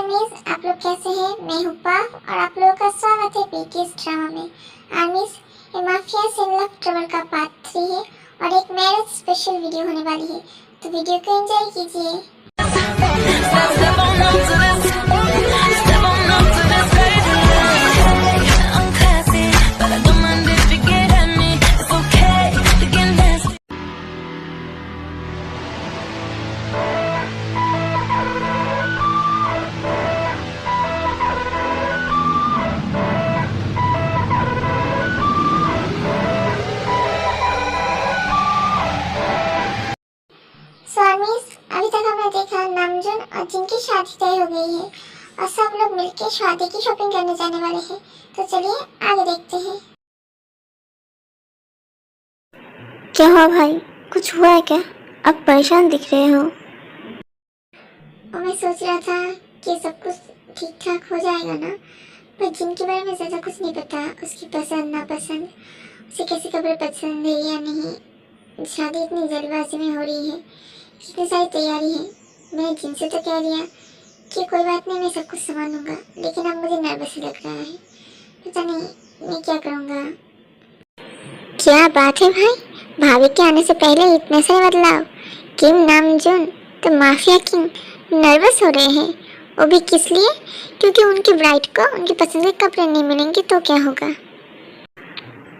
आर्मीज, आप लोग कैसे हैं? मैं हूँ पाफ और आप लोगों का स्वागत है पीकेएस ड्रामा में। आर्मीज, ये माफिया इन लव ट्रबल का पार्ट 3 है और एक मैरिज स्पेशल वीडियो होने वाली है, तो वीडियो को एंजॉय कीजिए। अभी तक हमने देखा नामजुन और जिनकी शादी तय हो गई है और सब लोग मिलकर शादी की शॉपिंग करने जाने वाले हैं, तो चलिए आगे देखते हैं। क्या हुआ भाई, कुछ हुआ है क्या? आप परेशान दिख रहे हो। और मैं सोच रहा था कि सब कुछ ठीक ठाक हो जाएगा ना, पर जिनके बारे में ज़्यादा कुछ नहीं पता, उसकी पसंद नापसंद, उसे कैसे कपड़े पसंद है या नहीं, शादी इतनी जल्दबाजी में हो रही है, कितनी सारी तैयारी है। मैंने जिनसे तो कह दिया कि कोई बात नहीं, मैं सब कुछ संभाल लूँगा, लेकिन अब मुझे नर्वस लग रहा है, पता नहीं मैं क्या करूँगा। क्या बात है भाई, भाभी के आने से पहले इतने सारे बदलाव। किम नामजुन तो माफिया किंग नर्वस हो रहे हैं, वो भी किस लिए? क्योंकि उनकी ब्राइड को उनकी पसंद के कपड़े नहीं मिलेंगे तो क्या होगा।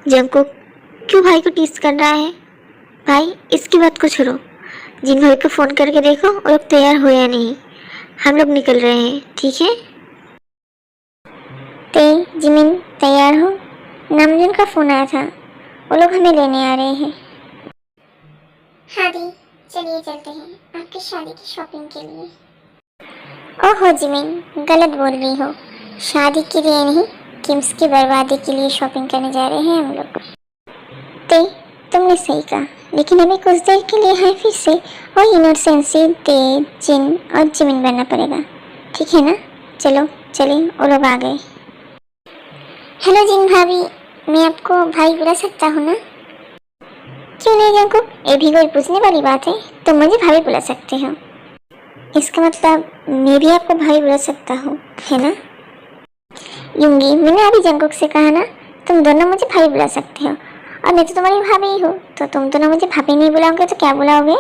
जंकुक क्यों भाई को टीज कर रहा है? भाई इसकी बात को छोड़ो, जिन भाई को फोन करके देखो वो लोग तैयार हो या नहीं, हम लोग निकल रहे हैं, ठीक है? ते जिमिन तैयार हो? नामजुन का फोन आया था, वो लोग हमें लेने आ रहे हैं। हाँ दी, चलिए चलते हैं आपकी शादी की शॉपिंग के लिए। ओहो जिमिन, गलत बोल रही हो, शादी के लिए नहीं, किम्स की बर्बादी के लिए शॉपिंग करने जा रहे हैं हम लोग। ते तुमने सही कहा, लेकिन हमें कुछ देर के लिए है फिर से और इनोसेंसी ते जिन और जिमिन बनना पड़ेगा, ठीक है ना? चलो चलिए, वो लोग आ गए। हेलो जिन भाभी, मैं आपको भाई बुला सकता हूँ ना? क्यों नहीं जंकुक, ये भी कोई पूछने वाली बात है, तुम मुझे भाभी बुला सकते हो। इसका मतलब मैं भी आपको भाई बुला सकता हूँ, है ना? यूंगी, मैंने अभी जंकुक से कहा ना, तुम दोनों मुझे भाई बुला सकते हो, और मैं तो तुम्हारी भाभी हूँ, तो तुम दोनों मुझे भाभी नहीं बुलाओगे तो क्या बुलाओगे?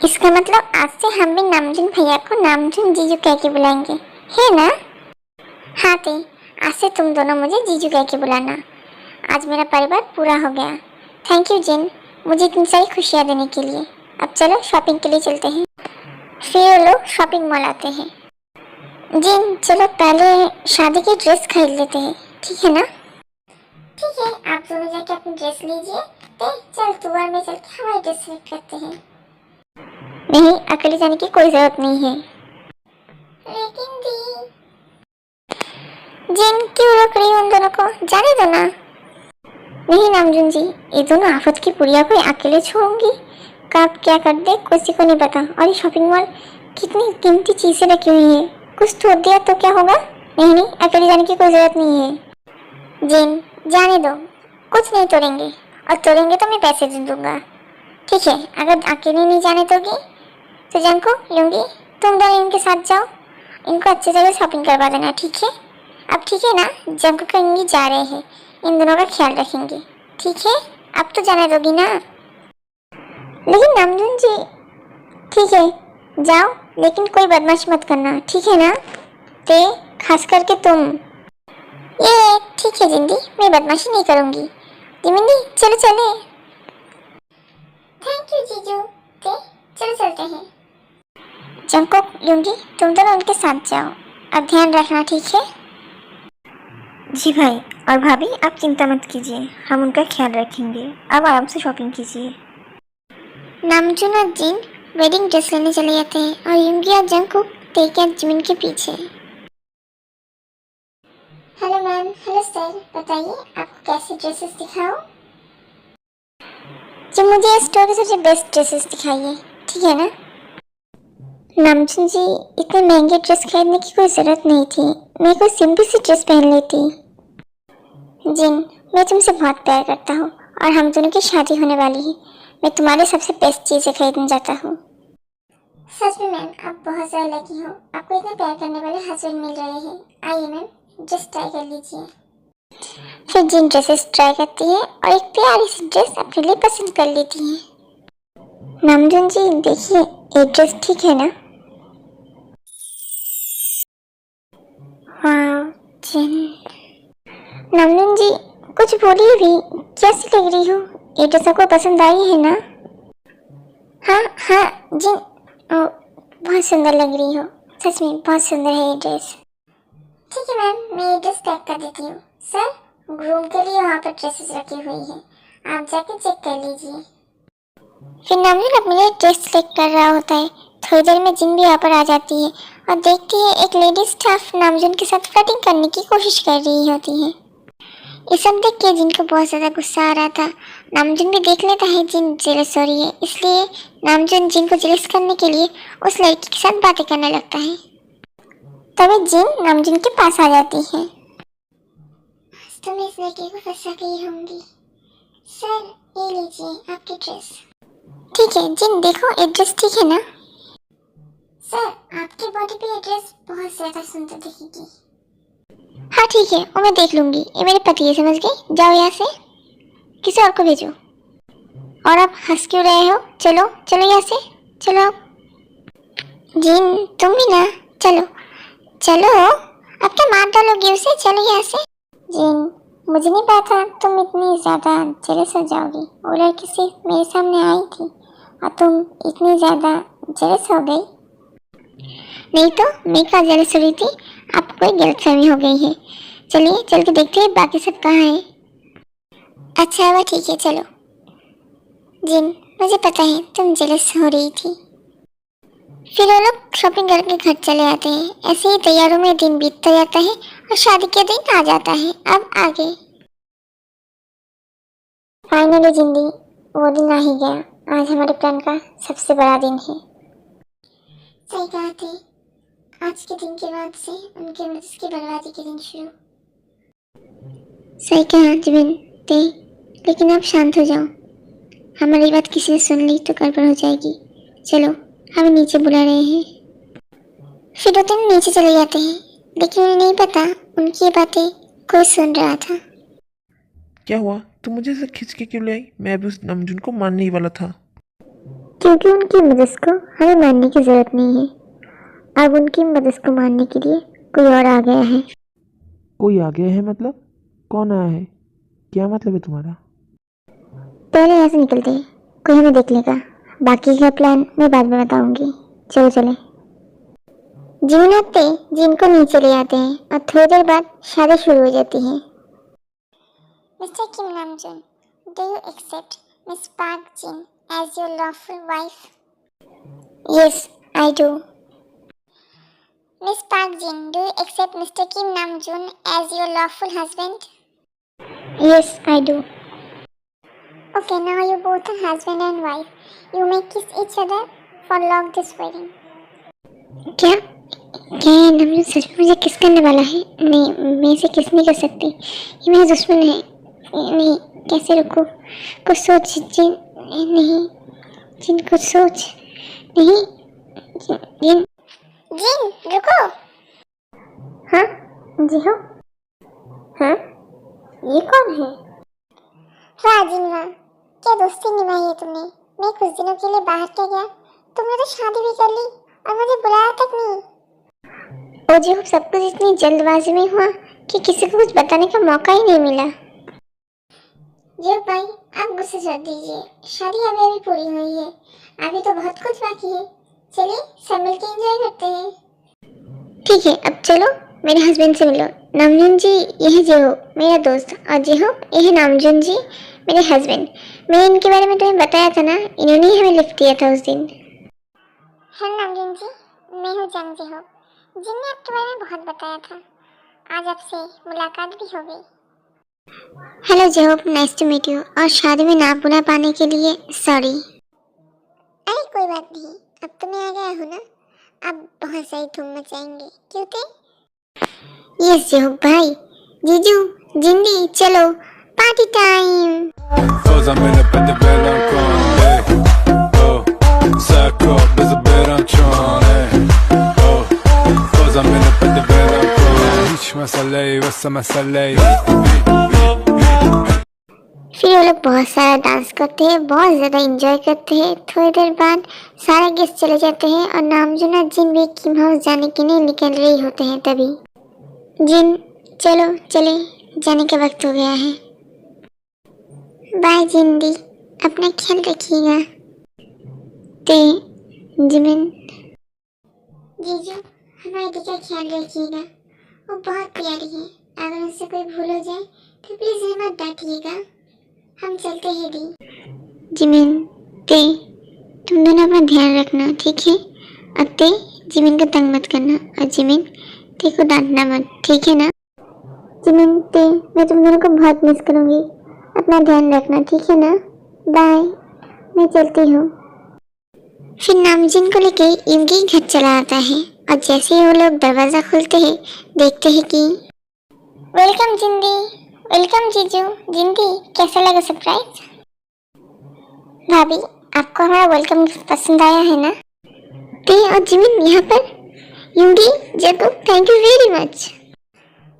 इसका मतलब आज से हम भी नामजुन भैया को नामजुन जीजू कह के बुलाएंगे, है ना? हाँ ते, आज से तुम दोनों मुझे जीजू कह के बुलाना। आज मेरा परिवार पूरा हो गया। थैंक यू जिन, मुझे इतनी सारी खुशियाँ देने के लिए। अब चलो शॉपिंग के लिए चलते हैं। फिर वो लोग शॉपिंग मॉल आते हैं। जिन चलो पहले शादी की ड्रेस खरीद लेते हैं, ठीक है ना? ठीक है, आप दोनों जाके अपनी ड्रेस लीजिए। चल तू और मैं चल के हमारी ड्रेस सेलेक्ट करते हैं। नहीं, अकेले जाने की कोई जरूरत नहीं है। लेकिन दी, जिन क्यों रोक रही हो उन दोनों को, जाने दो ना। नहीं नामजुन जी, ये दोनों आफत की पुड़िया को अकेले छोड़ूंगी? कब क्या कर दे किसी को नहीं पता, और ये शॉपिंग मॉल कितनी कीमती चीजें रखी हुई है, कुछ तोड़ दिया तो क्या होगा? नहीं नहीं, अकेले जाने की कोई जरूरत नहीं है। जिन जाने दो, कुछ नहीं तोड़ेंगे, और तोड़ेंगे तो मैं पैसे दे दूंगा, ठीक है? अगर अकेले नहीं जाने दोगी तो जंको यूंगी, तुम दोनों इनके साथ जाओ, इनको अच्छे जगह शॉपिंग करवा देना, ठीक है? अब ठीक है ना, जंको कहेंगी जा रहे हैं, इन दोनों का ख्याल रखेंगे, ठीक है? अब तो जाने दोगी ना? लेकिन नामजुन जी, ठीक है जाओ, लेकिन कोई बदमाशी मत करना, ठीक है ना? ते खास करके तुम। ये ठीक है जिंदी, मैं बदमाशी नहीं करूंगी। जिमिंदी चलो चले। थैंक यू जीजू। ते चलो चलते हैं। जंको यूंगी, तुम दोनों उनके साथ जाओ, अब ध्यान रखना, ठीक है? जी भाई, और भाभी आप चिंता मत कीजिए, हम उनका ख्याल रखेंगे। अब आराम से शॉपिंग कीजिए। नामजुन और जिन वेडिंग ड्रेस लेने चले जाते हैं और यूंगी और जंकुक तेके और जिमिन के पीछे। हेलो मैम, हेलो सर, बताइए आपको कैसी ड्रेसेस दिखाऊं? जो मुझे स्टोर की सबसे बेस्ट ड्रेसेस दिखाइए, ठीक है ना? नामजुन जी, इतने महंगे ड्रेस खरीदने की कोई ज़रूरत नहीं थी, मैं कोई सिंपल सी ड्रेस पहन लेती। जिन, मैं तुमसे बहुत प्यार करता हूँ और हम दोनों की शादी होने वाली है, मैं तुम्हारे सबसे बेस्ट चीज़ें खरीदने जाता हूँ। सच में मैम, आप बहुत ज़्यादा लकी हो, आपको इतना प्यार करने वाले हस्बैंड मिल रहे हैं। आइए मैम, जस्ट ट्राई कर लीजिए। फिर जिन ड्रेसेस ट्राई करती है और एक प्यारी सी ड्रेस अपने लिए पसंद कर लेती है। नामजुन जी देखिए, ये ड्रेस ठीक है ना? वाह जिन। नामजुन जी कुछ बोलिए भी, कैसी लग रही हो? ये ड्रेस आपको पसंद आई है ना? हाँ हाँ जिन, ओ, बहुत सुंदर लग रही हो, सच में बहुत सुंदर है ये ड्रेस। ठीक है मैम, मैं ये ड्रेस पैक कर देती हूँ। सर, ग्रूम के लिए वहाँ पर ड्रेसेस रखी हुई है, आप जाके चेक कर लीजिए। फिर नामजुन अपने लिए ड्रेस सेलेक्ट कर रहा होता है। थोड़ी देर में जिन भी यहाँ पर आ जाती है और देखती है एक लेडी स्टाफ नामजुन के साथ फ्लर्टिंग करने की कोशिश कर रही होती है। ये सब देख के जिन को बहुत ज़्यादा गुस्सा आ रहा था। नामजुन भी देख लेता है जिन जेलस हो रही है, इसलिए नामजुन जिन को जेलस करने के लिए उस लड़की के साथ बातें करने लगता है। तभी जिन नामजुन के पास आ जाती है। तो मैं इस लड़के को फंसा गई होंगी। सर, ये लीजिए आपकी ड्रेस। ठीक है जिन, देखो ये ड्रेस ठीक है ना? सर, आपकी बॉडी पे ये ड्रेस बहुत ज़्यादा सुंदर दिखेगी। हाँ ठीक है, वो मैं देख लूँगी, ये मेरे पति है, समझ गई? जाओ यहाँ से, किसी और को भेजो। और आप हंस क्यों रहे हो? चलो चलो यहाँ से, चलो आप। जिन तुम भी ना, चलो चलो, अब क्या मार डालोगी उसे? चलो यहाँ से। जिन मुझे नहीं पता तुम इतनी ज़्यादा जेलस हो जाओगी, वो लड़की सिर्फ मेरे सामने आई थी और तुम इतनी ज़्यादा जेलस हो गई। नहीं तो मैं क्या जेलस हो रही थी, आपको कोई गलतफहमी हो गई है। चलिए चल के देखते हैं बाकी सब कहाँ है। अच्छा हुआ, ठीक है चलो। जिन मुझे पता है तुम जेलस हो रही थी। फिर वो लोग शॉपिंग करके घर चले आते हैं। ऐसे ही तैयारों में दिन बीतता जाता है और शादी के दिन आ जाता है। अब आगे फाइनली जिंदगी वो दिन आ ही गया। आज हमारे प्लान का सबसे बड़ा दिन है। सही कहा थे, आज के दिन के बाद से उनके मृत्यु की बर्बादी के दिन शुरू। सही कहा जिमिन ते, लेकिन आप शांत हो जाओ, हमारी बात किसी ने सुन ली तो गड़बड़ हो जाएगी। चलो हमें नीचे बुला रहे हैं। फिर वो तीनों नीचे चले जाते हैं, लेकिन उन्हें नहीं पता उनकी ये बातें कोई सुन रहा था। क्या हुआ? तुम मुझे ऐसे खींच के क्यों ले आई? मैं अभी उस नामजुन को मारने ही वाला था। क्योंकि उनकी मदद को हमें मारने की जरूरत नहीं है। अब उनकी मदद को मारने के लिए कोई और आ गया है। कोई आ गया है मतलब? कौन आया है? क्या मतलब है तुम्हारा? पहले यहाँ से निकलते हैं, कोई हमें देख लेगा। बाकी का प्लान मैं बाद में बताऊंगी। चलो चले। जीवन आते जिनको नीचे ले आते हैं और थोड़ी देर बाद शादी शुरू हो जाती है। Mister Kim Namjoon, do you accept Miss Park Jin as your lawful wife? Yes, I do. Miss Park Jin, do you accept Mr. Kim Namjoon as your lawful husband? Yes, I do. Okay, now you both are husband and wife. You may kiss each other for long this wedding. क्या क्या ये नामजुन सच में मुझे किस करने वाला है? नहीं, मैं इसे किस नहीं कर सकती, ये मेरा दुश्मन है। नहीं, कैसे रुको? कुछ सोच जिन, नहीं जिन, कुछ सोच। नहीं जिन, जिन, रुको। हाँ जी हो। हाँ, ये कौन है? वाह जिन वाह, क्या दोस्ती निभाई है तुमने। मैं कुछ दिनों के लिए बाहर क्या गया, तुमने तो शादी भी कर ली और मुझे बुलाया तक नहीं। और जो सब कुछ इतनी जल्दबाजी में हुआ कि किसी को कुछ बताने का मौका ही नहीं मिला। जी भाई, आप गुस्से छोड़ दीजिए, शादी अभी अभी पूरी हुई है, अभी तो बहुत कुछ बाकी है। चलिए सब मिलके एंजॉय करते हैं। ठीक है, अब चलो मेरे हस्बैंड से मिलो। नामजुन जी ये है जेहो, मेरा दोस्त, और जेहो ये है नामजुन जी, मेरे हस्बैंड। मैंने इनके बारे में तुम्हें बताया था ना, इन्होंने ही हमें लिफ्ट दिया था उस दिन। हेलो नामजुन जी, मैं हूँ जंग जेहो, जिनने आपके बारे में बहुत बताया था। आज आपसे मुलाकात भी हो गई। हेलो जेहो, नाइस टू मीट यू। और शादी में ना बुला पाने के लिए सॉरी। अरे कोई बात नहीं, अब तो मैं आ गया हूँ ना, अब बहुत सारी धूम मचाएंगे, क्यों थे? यस जेहो भाई, जीजू जिंदी, चलो party time. Sack up, there's a bed I'm trying, oh, cause I'm in up at the bed I'm trying. Hiç mesele, what's the mesele? फिर वो लोग बहुत सारा डांस करते हैं, बहुत ज़्यादा इंजॉय करते हैं। थोड़ी देर बाद सारे गेस्ट चले जाते हैं और नामजुन और जिन भी किम हाउस जाने के लिए निकल रही होते हैं। तभी जिन, चलो चले, जाने का वक्त हो गया है। बाय जिंदी, अपना ख्याल रखिएगा। ते जिमिन, जीजू हमारी दी का ख्याल रखिएगा, वो बहुत प्यारी है। अगर उनसे कोई भूल हो जाए तो प्लीज हमें मत डांटिएगा। हम चलते हैं दी। जिमिन, ते तुम दोनों अपना ध्यान रखना, ठीक है? और ते जिमिन को तंग मत करना, और जिमिन ते को डांटना मत, ठीक है ना? जिमिन, ते मैं तुम दोनों को बहुत मिस करूँगी, अपना ध्यान रखना, ठीक है ना? बाय, मैं चलती हूँ। फिर नामजिन को लेके इनकी घर चला आता है और जैसे ही वो लोग दरवाज़ा खोलते हैं देखते हैं कि वेलकम जिंदी, वेलकम जीजू। जिंदी, कैसा लगा सरप्राइज? भाभी, आपको हमारा वेलकम पसंद आया है ना? ते और जिमिन यहाँ पर, युंगी, जगू, थैंक यू वेरी मच।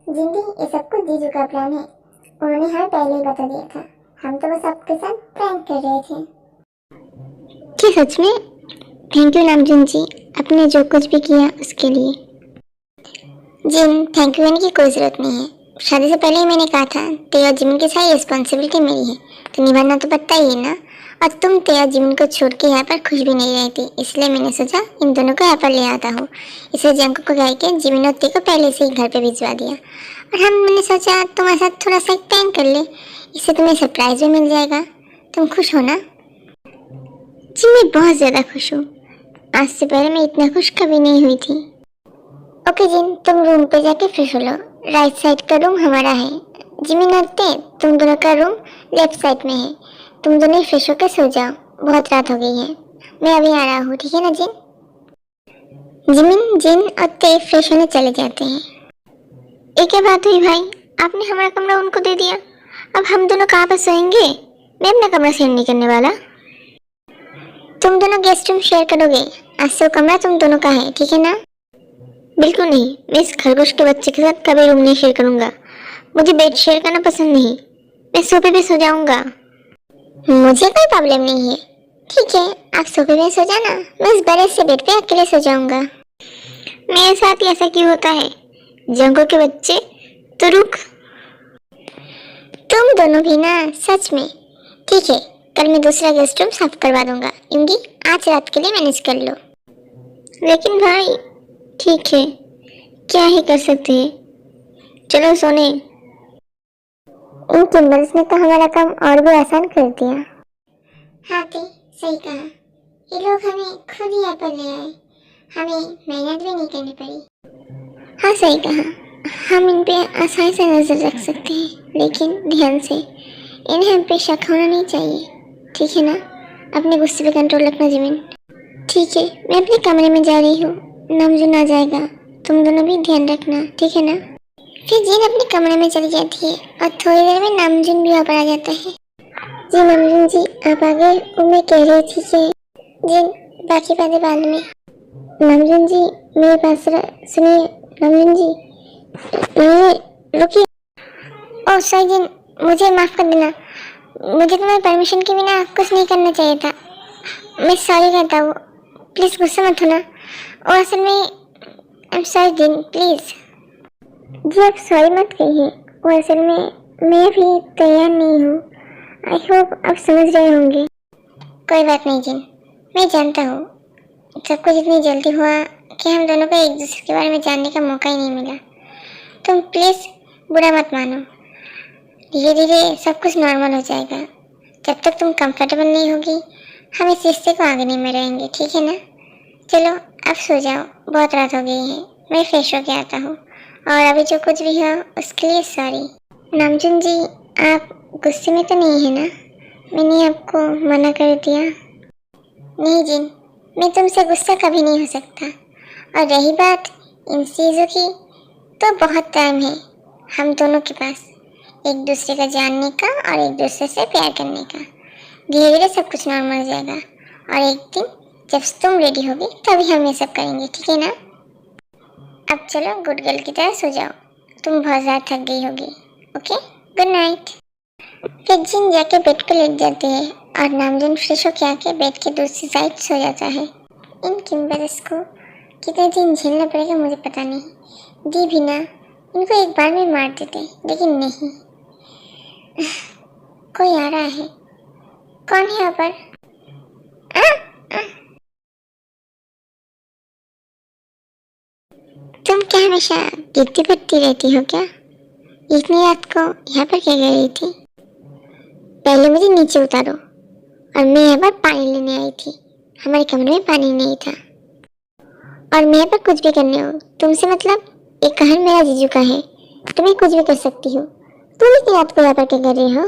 जिंदी, ये सब कुछ जीजू का प्लान है, उन्होंने हमें पहले ही बता दिया था। हम तो बस आपके साथ प्रैंक कर रहे थे। क्या सच में? थैंक यू नामजुन जी, आपने जो कुछ भी किया उसके लिए। जिन, थैंक यू कहने की कोई ज़रूरत नहीं है। शादी से पहले ही मैंने कहा था ते और जिमिन की सारी रिस्पॉन्सिबिलिटी मेरी है, तो निभाना तो पड़ता ही है ना। और तुम ते और जिमिन को छोड़ के यहाँ पर खुश भी नहीं रही थी, इसलिए मैंने सोचा इन दोनों को यहाँ पर ले आता हूँ। इसलिए जंको को कह के जिमिन और ते को पहले से ही घर पे भिजवा दिया। और मैंने सोचा तुम्हारे साथ थोड़ा सा प्रैंक कर ले, इससे तुम्हें सरप्राइज भी मिल जाएगा। तुम खुश हो ना? जी मैं बहुत ज़्यादा खुश हूँ, आज से पहले मैं इतना खुश कभी नहीं हुई थी। ओके जिन, तुम रूम पे जाके फ्रेश हो लो, राइट साइड का रूम हमारा है। जिमिन और ते, तुम दोनों का रूम लेफ्ट साइड में है। तुम दोनों ही फ्रेश होकर सो जाओ, बहुत रात हो गई है। मैं अभी आ रहा हूँ, ठीक है ना जिन? जिमिन, जिन और ते फ्रेश होने चले जाते हैं। एक क्या बात हुई भाई, आपने हमारा कमरा उनको दे दिया, अब हम दोनों कहाँ पर सोएंगे? मैं अपना कमरा शेयर नहीं करने वाला। तुम दोनों गेस्ट रूम शेयर करोगे, आज से वो कमरा तुम दोनों का है, ठीक है ना? बिल्कुल नहीं, मैं इस खरगोश के बच्चे के साथ कभी रूम नहीं शेयर करूंगा। मुझे बेड शेयर करना पसंद नहीं, मैं सोफे पे सो जाऊंगा। मुझे कोई प्रॉब्लम नहीं है, ठीक है आप सोफे पे सो जाना, मैं इस बड़े से बेड पे अकेले सो जाऊंगा। मेरे साथ ही ऐसा क्यों होता है जंगों के बच्चे? तो रुक, तुम दोनों भी ना, सच में। ठीक है, कल मैं दूसरा गेस्ट रूम साफ करवा दूंगा, यूंगी आज रात के लिए मैनेज कर लो। लेकिन भाई, ठीक है, क्या ही कर सकते हैं, चलो सोने। इन टिम्बल्स ने तो हमारा काम और भी आसान कर दिया। हाँ ते, सही कहा, ये लोग हमें खुद ही यहाँ पर ले आए, हमें मेहनत भी नहीं करनी पड़ी। हाँ सही कहा, हम इन पे आसानी से नजर रख सकते हैं, लेकिन ध्यान से, इन्हें हम पे शक होना नहीं चाहिए, ठीक है ना? अपने गुस्से पे कंट्रोल रखना जिमिन। ठीक है, मैं अपने कमरे में जा रही हूँ, नामजुन आ जाएगा, तुम दोनों भी ध्यान रखना, ठीक है ना? फिर जिन अपने कमरे में चली जाती है और थोड़ी देर में नामजुन भी वहाँ पर आ जाता है। जी नामजुन जी, आप आ गए, और मैं कह रही थी कि जिन बाकी बातें बाद में। नामजुन जी मेरे पास सुनिए, नामजुन जी रुकिए। ओह सॉरी जिन, मुझे माफ़ कर देना, मुझे तुम्हारी परमिशन के बिना कुछ नहीं करना चाहिए था, मैं सॉरी कहता हूँ, प्लीज़ गुस्सा मत होना। और असल में I am sorry Jin, please. जी आप सॉरी मत कहिए, और असल में मैं अभी तैयार नहीं हूँ, आई होप आप समझ रहे होंगे। कोई बात नहीं जिन, मैं जानता हूँ सब कुछ इतनी जल्दी हुआ कि हम दोनों को एक दूसरे के बारे में जानने का मौका ही नहीं मिला। तुम प्लीज़ बुरा मत मानो, धीरे धीरे सब कुछ नॉर्मल हो जाएगा। जब तक तुम कंफर्टेबल नहीं होगी हम इस रिश्ते को आगे नहीं बढ़ाएंगे, ठीक है ना? चलो अब सो जाओ, बहुत रात हो गई है, मैं फ्रेश होके आता हूँ, और अभी जो कुछ भी हो उसके लिए सॉरी। नामजुन जी आप गुस्से में तो नहीं है ना? मैंने आपको मना कर दिया? नहीं जिन, मैं तुमसे गुस्सा कभी नहीं हो सकता, और रही बात इन चीज़ों की, तो बहुत टाइम है हम दोनों के पास एक दूसरे का जानने का और एक दूसरे से प्यार करने का। धीरे धीरे सब कुछ नॉर्मल हो जाएगा और एक दिन जब तुम रेडी होगी तभी हम ये सब करेंगे, ठीक है ना? अब चलो गुड गर्ल की तरह सो जाओ, तुम बहुत ज़्यादा थक गई होगी। Okay, good night. फिर जिन जाके बेड पे लेट जाते हैं और नामजुन फ्रेश होके आके बेड के दूसरी साइड सो जाता है। इन किम्बर्स को कितने दिन झेलना पड़ेगा मुझे पता नहीं। दी भी ना इनको एक बार में मार देते, लेकिन नहीं। कोई आ रहा है, कौन है यहाँ पर? तुम क्या हमेशा गिरती पड़ती रहती हो क्या? इतनी रात को यहाँ पर क्या कर रही थी? पहले मुझे नीचे उतारो, और मैं यहाँ पर पानी लेने आई थी। हमारे कमरे में पानी नहीं था और मैं यहाँ पर कुछ भी करने हूँ तुमसे, मतलब एक कहर मेरा जीजू का है, तुम्हें कुछ भी कर सकती हो। तुम इतनी रात को यहाँ पर क्या कर रही हो?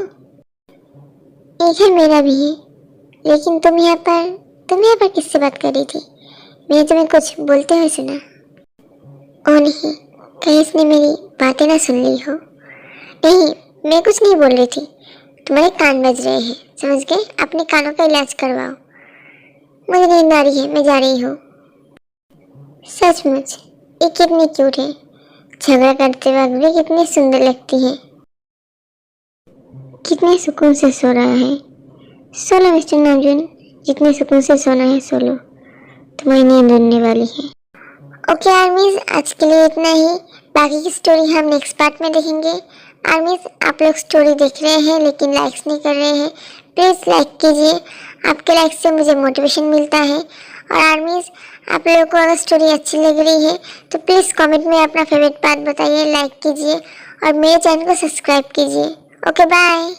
एक है मेरा भी है, लेकिन तुम यहाँ पर किससे बात कर रही थी? मैंने तुम्हें कुछ बोलते हुए सुना। ओ नहीं, कहीं इसने मेरी बातें ना सुन ली हो। नहीं, मैं कुछ नहीं बोल रही थी, तुम्हारे कान बज रहे हैं, समझ गए? अपने कानों का इलाज करवाओ। मुझे नींद आ रही है, मैं जा रही हूँ। सचमुच ये कितनी क्यूट है, झगड़ा करते वक्त भी कितनी सुंदर लगती है। कितने सुकून से सो रहा है। सो लो मिस्टर नामजुन, जितने सुकून से सोना है सो लो, तुम्हारी नींद उड़ने वाली है। ओके आर्मीज, आज के लिए इतना ही। बाकी की स्टोरी हम नेक्स्ट पार्ट में देखेंगे। आर्मीज, आप लोग स्टोरी देख रहे हैं लेकिन लाइक्स नहीं कर रहे हैं, प्लीज़ लाइक कीजिए। आपके लाइक से मुझे मोटिवेशन मिलता है। और आर्मीज, आप लोगों को अगर स्टोरी अच्छी लग रही है तो प्लीज़ कमेंट में अपना फेवरेट पार्ट बताइए, लाइक कीजिए और मेरे चैनल को सब्सक्राइब कीजिए। Okay bye.